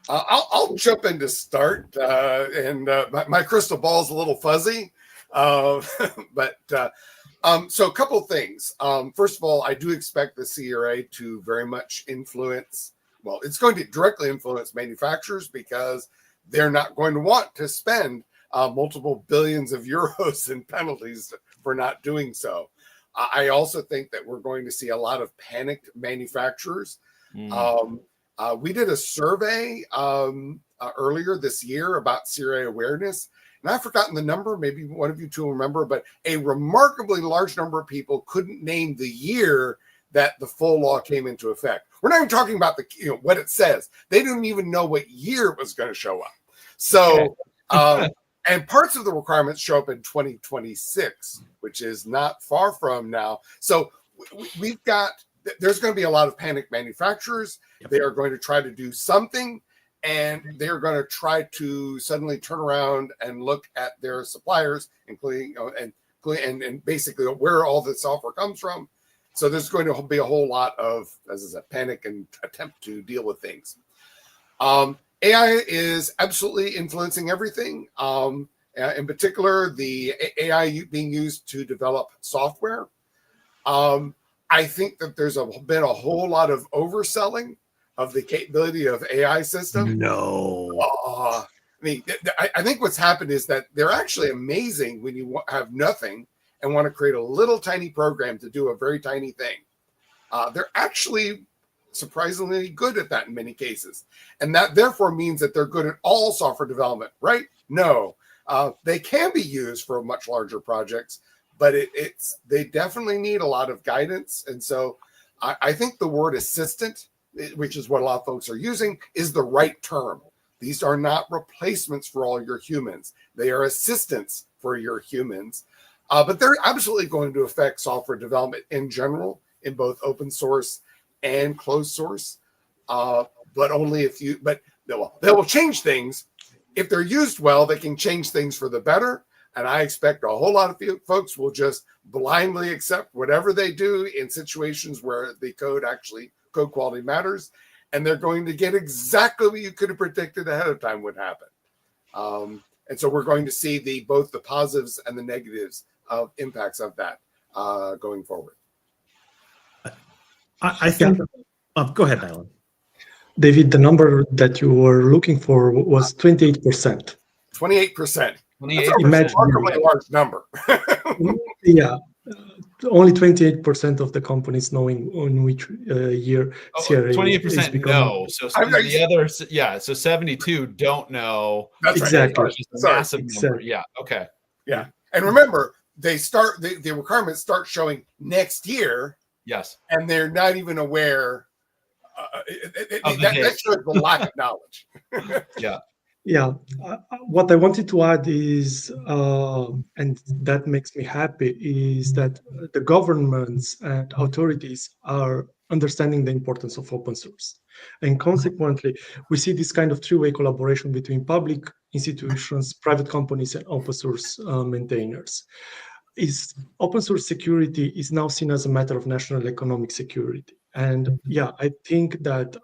I'll jump in to start, and my crystal ball is a little fuzzy, but so a couple of things. First of all, I do expect the CRA to very much influence. Well, it's going to directly influence manufacturers, because they're not going to want to spend multiple billions of euros in penalties for not doing so. I also think that we're going to see a lot of panicked manufacturers. We did a survey earlier this year about CRA awareness, and I've forgotten the number. Maybe one of you two will remember, but a remarkably large number of people couldn't name the year that the full law came into effect. We're not even talking about what it says. They didn't even know what year it was going to show up. So, and parts of the requirements show up in 2026, which is not far from now. So there's going to be a lot of panic manufacturers. They are going to try to do something, and they're going to try to suddenly turn around and look at their suppliers, including and basically where all the software comes from. So there's going to be a whole lot of, as I said, panic and attempt to deal with things. AI is absolutely influencing everything. In particular, the AI being used to develop software. I think that there's been a whole lot of overselling of the capability of AI systems. No. I mean, I think what's happened is that they're actually amazing when you have nothing and want to create a little tiny program to do a very tiny thing. They're actually surprisingly good at that in many cases. And that therefore means that they're good at all software development, right? No. They can be used for much larger projects, but they definitely need a lot of guidance. And so I think the word assistant, which is what a lot of folks are using, is the right term. These are not replacements for all your humans. They are assistants for your humans. But they're absolutely going to affect software development in general in both open source and closed source. But only if you, but they will change things. If they're used well, they can change things for the better. And I expect a whole lot of folks will just blindly accept whatever they do in situations where the code quality matters. And they're going to get exactly what you could have predicted ahead of time would happen. And so we're going to see both the positives and the negatives of impacts of that going forward. I think, go ahead, Madalin. David, the number that you were looking for was 28%. 28%. 28%. Imagine A remarkably large number. Yeah. Only 28% of the companies knowing on which year CRA 28% know. So the others, yeah. So 72 don't know. That's exactly. Right. It's a massive number. Yeah. Okay. Yeah. And remember, the requirements start showing next year. Yes. And they're not even aware. That shows the lack of knowledge. Yeah. Yeah. What I wanted to add is, and that makes me happy, is that the governments and authorities are understanding the importance of open source. And consequently, we see this kind of three-way collaboration between public institutions, private companies, and open source maintainers. Open source security is now seen as a matter of national economic security. And yeah, I think that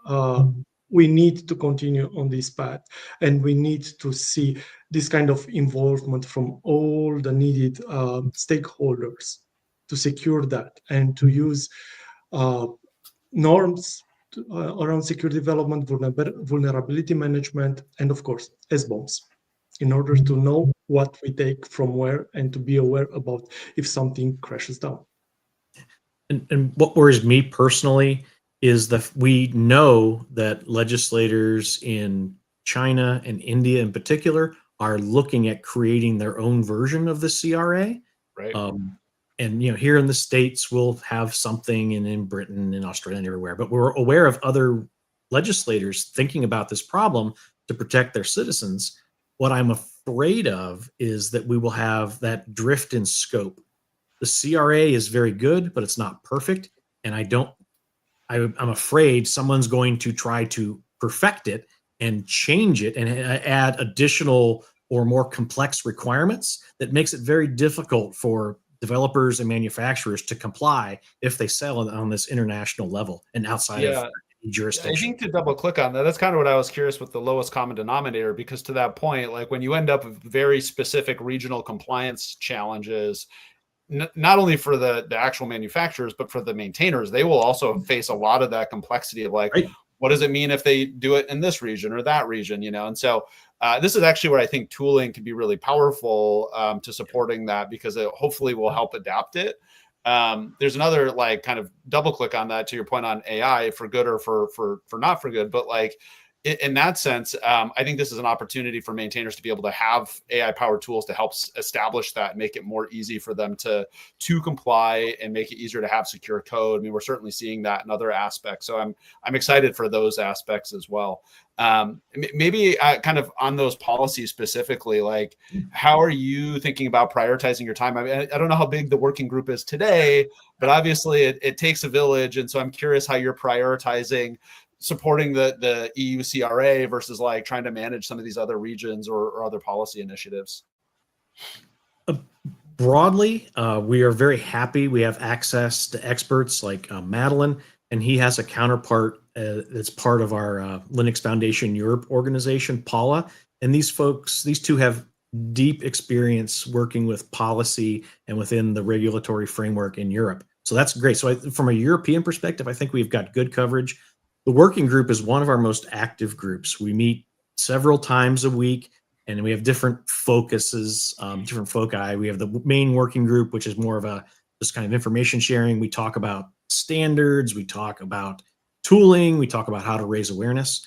we need to continue on this path, and we need to see this kind of involvement from all the needed stakeholders to secure that and to use norms around security development, vulnerability management, and of course, SBOMs, in order to know what we take from where and to be aware about if something crashes down. And what worries me personally is that we know that legislators in China and India in particular are looking at creating their own version of the CRA. Right. And here in the States, we'll have something, and in Britain and Australia and everywhere. But we're aware of other legislators thinking about this problem to protect their citizens. What I'm afraid of is that we will have that drift in scope. The CRA is very good, but it's not perfect. And I'm afraid someone's going to try to perfect it and change it and add additional or more complex requirements that makes it very difficult for developers and manufacturers to comply if they sell on this international level and outside of jurisdiction. I think to double click on that, that's kind of what I was curious with the lowest common denominator, because to that point, like when you end up with very specific regional compliance challenges, not only for the actual manufacturers, but for the maintainers, they will also face a lot of that complexity of like, what does it mean if they do it in this region or that region, And so this is actually where I think tooling can be really powerful to supporting that, because it hopefully will help adapt it. There's another like kind of double click on that to your point on AI for good or for not for good, but like in that sense, I think this is an opportunity for maintainers to be able to have AI powered tools to help establish that and make it more easy for them to comply and make it easier to have secure code. I mean, we're certainly seeing that in other aspects. So I'm excited for those aspects as well. Maybe kind of on those policies specifically, like how are you thinking about prioritizing your time? I mean, I don't know how big the working group is today, but obviously it takes a village. And so I'm curious how you're prioritizing supporting the EU CRA versus like trying to manage some of these other regions or other policy initiatives. Broadly, we are very happy. We have access to experts like Madalin and he has a counterpart that's part of our Linux Foundation Europe organization, Paula. And these folks, these two have deep experience working with policy and within the regulatory framework in Europe. So that's great. So from a European perspective, I think we've got good coverage. The working group is one of our most active groups. We meet several times a week, and we have different focuses, different foci. We have the main working group, which is more of a just kind of information sharing. We talk about standards, we talk about tooling, we talk about how to raise awareness.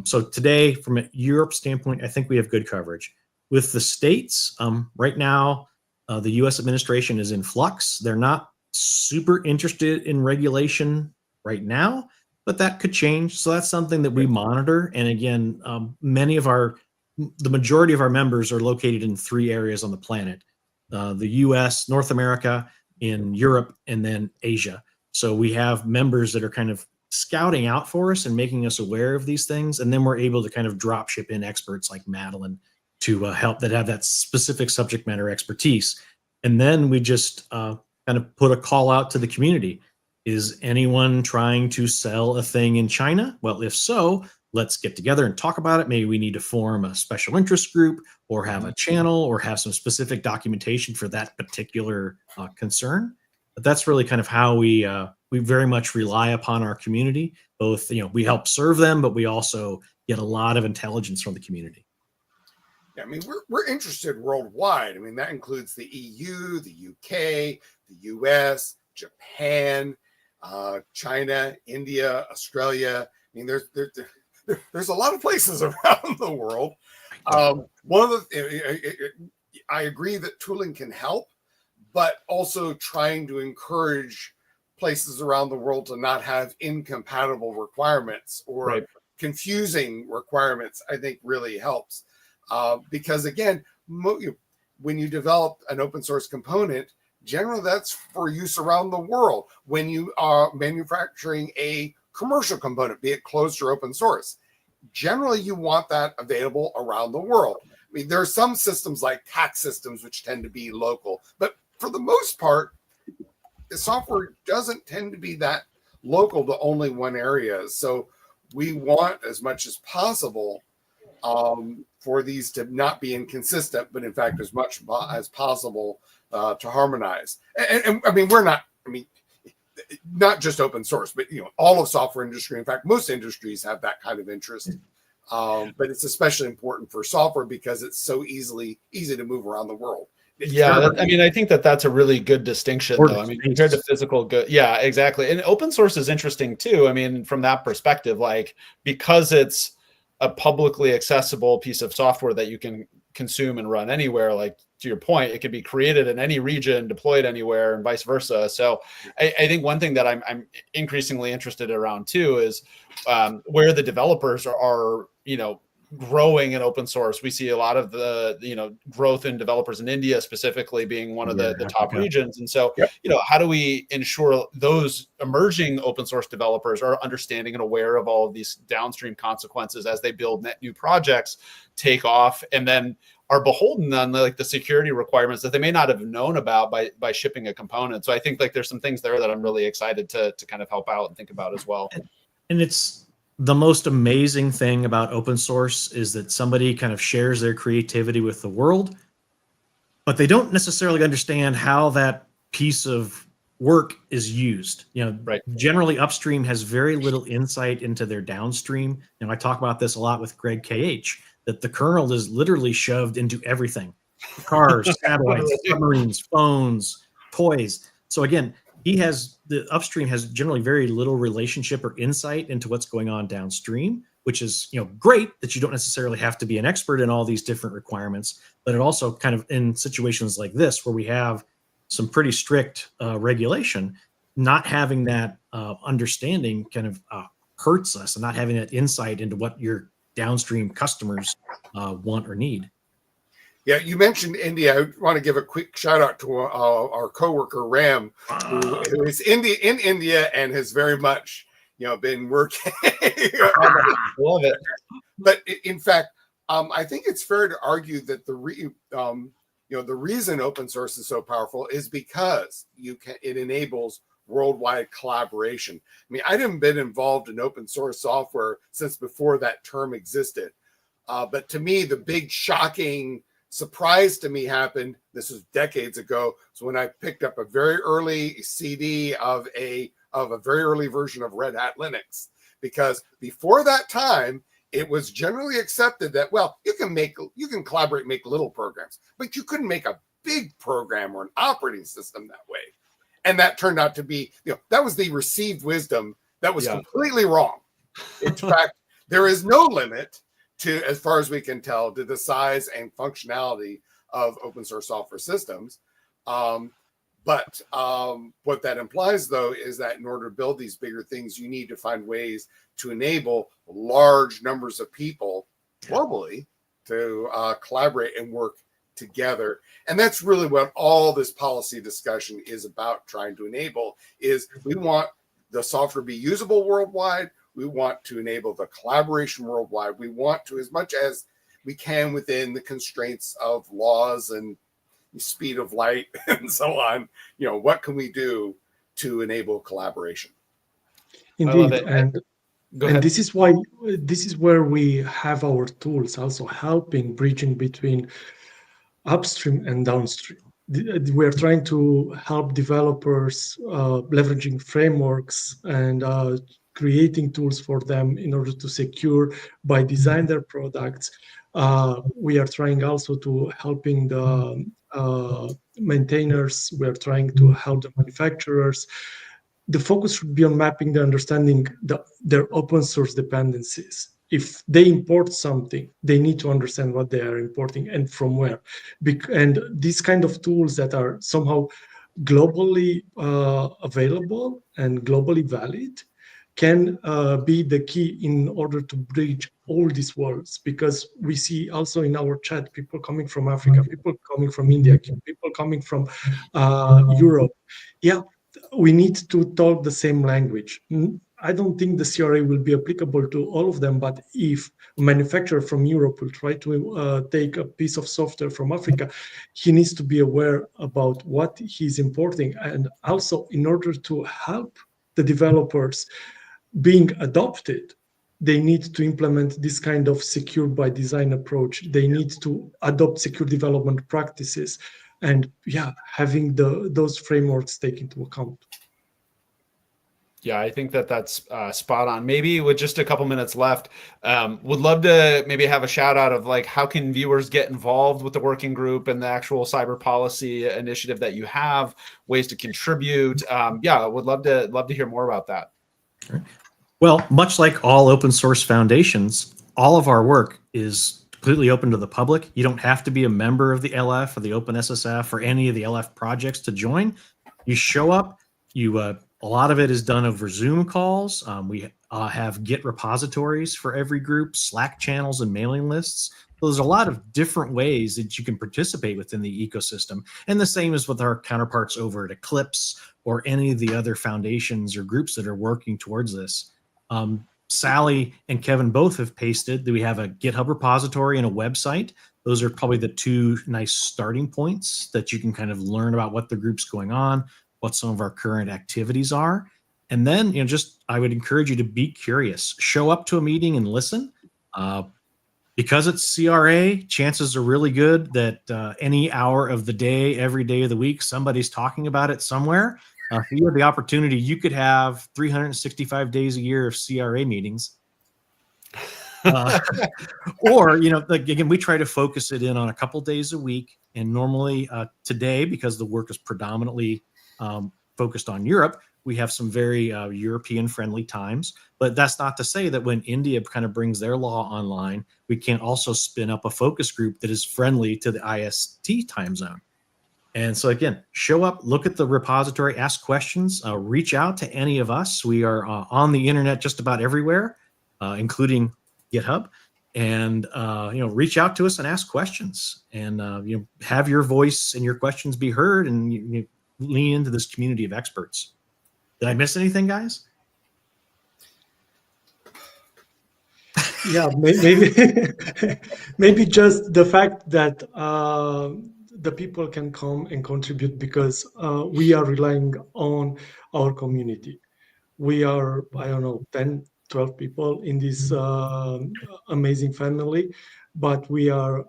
So today, from a Europe standpoint, I think we have good coverage. With the states, right now, the U.S. administration is in flux. They're not super interested in regulation right now, but that could change. So that's something that we monitor. And again, the majority of our members are located in 3 areas on the planet: the U.S., North America, in Europe, and then Asia. So we have members that are kind of scouting out for us and making us aware of these things. And then we're able to kind of drop ship in experts like Madalin to help, that have that specific subject matter expertise. And then we just kind of put a call out to the community. Is anyone trying to sell a thing in China? Well, if so, let's get together and talk about it. Maybe we need to form a special interest group or have a channel or have some specific documentation for that particular concern. But that's really kind of how we very much rely upon our community. Both, we help serve them, but we also get a lot of intelligence from the community. Yeah, I mean, we're interested worldwide. I mean, that includes the EU, the UK, the US, Japan, China, India, Australia. I mean, there's a lot of places around the world. One of I agree that tooling can help, but also trying to encourage places around the world to not have incompatible requirements or confusing requirements, I think really helps. Because again, when you develop an open source component, generally that's for use around the world. When you are manufacturing a commercial component, be it closed or open source, generally you want that available around the world. I mean, there are some systems like tax systems which tend to be local, but for the most part, the software doesn't tend to be that local to only one area. So we want as much as possible for these to not be inconsistent, but in fact, as much as possible to harmonize. And I mean, not just open source, but all of software industry. In fact, most industries have that kind of interest. But it's especially important for software because it's so easy to move around the world. I think that's a really good distinction, though. I mean, compared to physical good. Yeah, exactly. And open source is interesting too. I mean, from that perspective, like, because it's a publicly accessible piece of software that you can consume and run anywhere, like to your point, it could be created in any region, deployed anywhere, and vice versa. So I think one thing that I'm increasingly interested around too is where the developers are growing in open source. We see a lot of the growth in developers in India specifically being one of the top regions. And so how do we ensure those emerging open source developers are understanding and aware of all of these downstream consequences as they build net new projects, take off, and then are beholden on the security requirements that they may not have known about by shipping a component. So I think there's some things there that I'm really excited to kind of help out and think about as well. And it's the most amazing thing about open source is that somebody kind of shares their creativity with the world, but they don't necessarily understand how that piece of work is used. Generally upstream has very little insight into their downstream. I talk about this a lot with Greg KH, that the kernel is literally shoved into everything: cars, satellites, submarines, phones, toys. So again, the upstream has generally very little relationship or insight into what's going on downstream, which is great that you don't necessarily have to be an expert in all these different requirements, but it also kind of, in situations like this where we have some pretty strict regulation, not having that understanding kind of hurts us, and not having that insight into what your downstream customers want or need. Yeah, you mentioned India. I want to give a quick shout out to our coworker Ram, who is in India and has very much been working. Love it. But in fact, I think it's fair to argue that the reason open source is so powerful is because it enables worldwide collaboration. I mean, I haven't been involved in open source software since before that term existed. But to me, the big shocking surprise to me happened, this was decades ago, so when I picked up a very early CD of a very early version of Red Hat Linux. Because before that time, it was generally accepted that, well, you can collaborate, make little programs, but you couldn't make a big program or an operating system that way. And that turned out to be, that was the received wisdom that was completely wrong. In fact, there is no limit to, as far as we can tell, to the size and functionality of open source software systems. But what that implies, though, is that in order to build these bigger things, you need to find ways to enable large numbers of people globally to collaborate and work together. And that's really what all this policy discussion is about trying to enable, is we want the software to be usable worldwide. We want to enable the collaboration worldwide. We want to, as much as we can within the constraints of laws and speed of light and so on, what can we do to enable collaboration? Indeed. And this is where we have our tools also helping bridging between upstream and downstream. We're trying to help developers leveraging frameworks and creating tools for them in order to secure by design their products. We are trying also to helping the maintainers. We are trying to help the manufacturers. The focus should be on mapping the understanding their open source dependencies. If they import something, they need to understand what they are importing and from where. And these kind of tools that are somehow globally available and globally valid can be the key in order to bridge all these worlds, because we see also in our chat people coming from Africa, people coming from India, people coming from Europe. Yeah, we need to talk the same language. I don't think the CRA will be applicable to all of them, but if a manufacturer from Europe will try to take a piece of software from Africa, he needs to be aware about what he's importing. And also, in order to help the developers being adopted, they need to implement this kind of secure by design approach. They need to adopt secure development practices, and having those frameworks take into account. Yeah, I think that's spot on. Maybe with just a couple minutes left, would love to maybe have a shout out of like, how can viewers get involved with the working group and the actual cyber policy initiative that you have, ways to contribute. Would love to hear more about that. Well, much like all open source foundations, all of our work is completely open to the public. You don't have to be a member of the LF or the OpenSSF or any of the LF projects to join. You show up, a lot of it is done over Zoom calls. We have Git repositories for every group, Slack channels, and mailing lists. So there's a lot of different ways that you can participate within the ecosystem. And the same is with our counterparts over at Eclipse or any of the other foundations or groups that are working towards this. Sally and Kevin both have pasted that we have a GitHub repository and a website. Those are probably the two nice starting points that you can kind of learn about what the group's going on, what some of our current activities are. And then, I would encourage you to be curious. Show up to a meeting and listen. Because it's CRA, chances are really good that any hour of the day, every day of the week, somebody's talking about it somewhere. If you have the opportunity, you could have 365 days a year of CRA meetings. Or, again, we try to focus it in on a couple days a week. And normally today, because the work is predominantly focused on Europe, we have some very European-friendly times. But that's not to say that when India kind of brings their law online, we can't also spin up a focus group that is friendly to the IST time zone. And so, again, show up, look at the repository, ask questions, reach out to any of us. We are on the internet just about everywhere, including GitHub. And, reach out to us and ask questions and, have your voice and your questions be heard, and you lean into this community of experts. Did I miss anything, guys? Yeah, maybe maybe just the fact that the people can come and contribute because we are relying on our community. We are, I don't know, 10, 12 people in this amazing family, but we are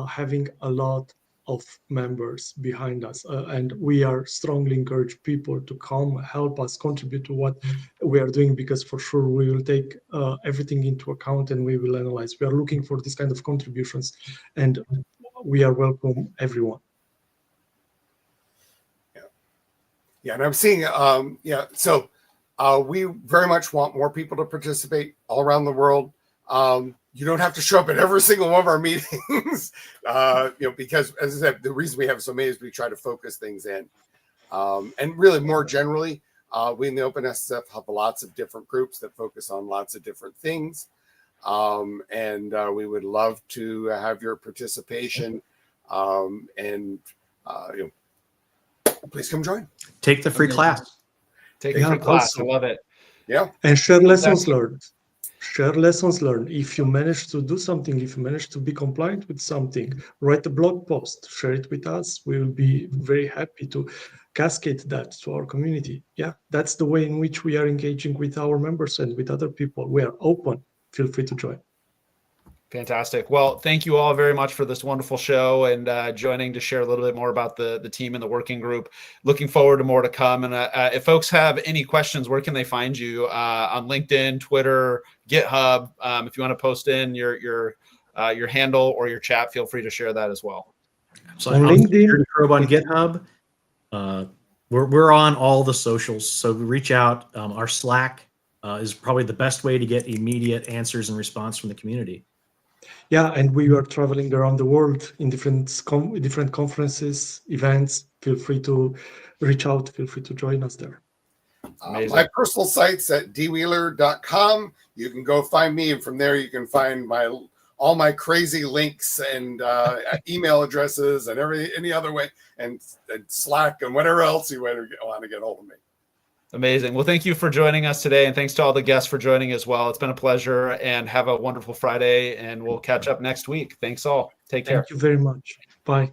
having a lot of members behind us. And we are strongly encourage people to come help us contribute to what we are doing, because for sure we will take everything into account and we will analyze. We are looking for this kind of contributions, and we are welcome everyone. Yeah, and I'm seeing, so we very much want more people to participate all around the world. You don't have to show up at every single one of our meetings, because, as I said, the reason we have so many is we try to focus things in. And really, more generally, we in the OpenSSF have lots of different groups that focus on lots of different things. And we would love to have your participation. Please come join. Take the free class. Take a free class. I Also, love it. Yeah. and share lessons learned. Share lessons learned. If you manage to do something, if you manage to be compliant with something, write a blog post, share it with us. We will be very happy to cascade that to our community. Yeah, that's the way in which we are engaging with our members and with other people. We are open. Feel free to join. Fantastic. Well, thank you all very much for this wonderful show and joining to share a little bit more about the team and the working group. Looking forward to more to come. And if folks have any questions, where can they find you? On LinkedIn, Twitter, GitHub. If you want to post in your handle or your chat, feel free to share that as well. So On LinkedIn, SecurityCRob on GitHub. We're on all the socials, so reach out. Our Slack is probably the best way to get immediate answers and response from the community. yeah, and we are traveling around the world in different conferences, events. Feel free to reach out. Feel free to join us there. My personal site's at dwheeler.com. You can go find me, and from there you can find all my crazy links and email addresses and any other way, and Slack and whatever else you want to get hold of me. Amazing. Well, thank you for joining us today, and thanks to all the guests for joining as well. It's been a pleasure, and have a wonderful Friday, and we'll catch up next week. Thanks all. Take care. Thank you very much. Bye.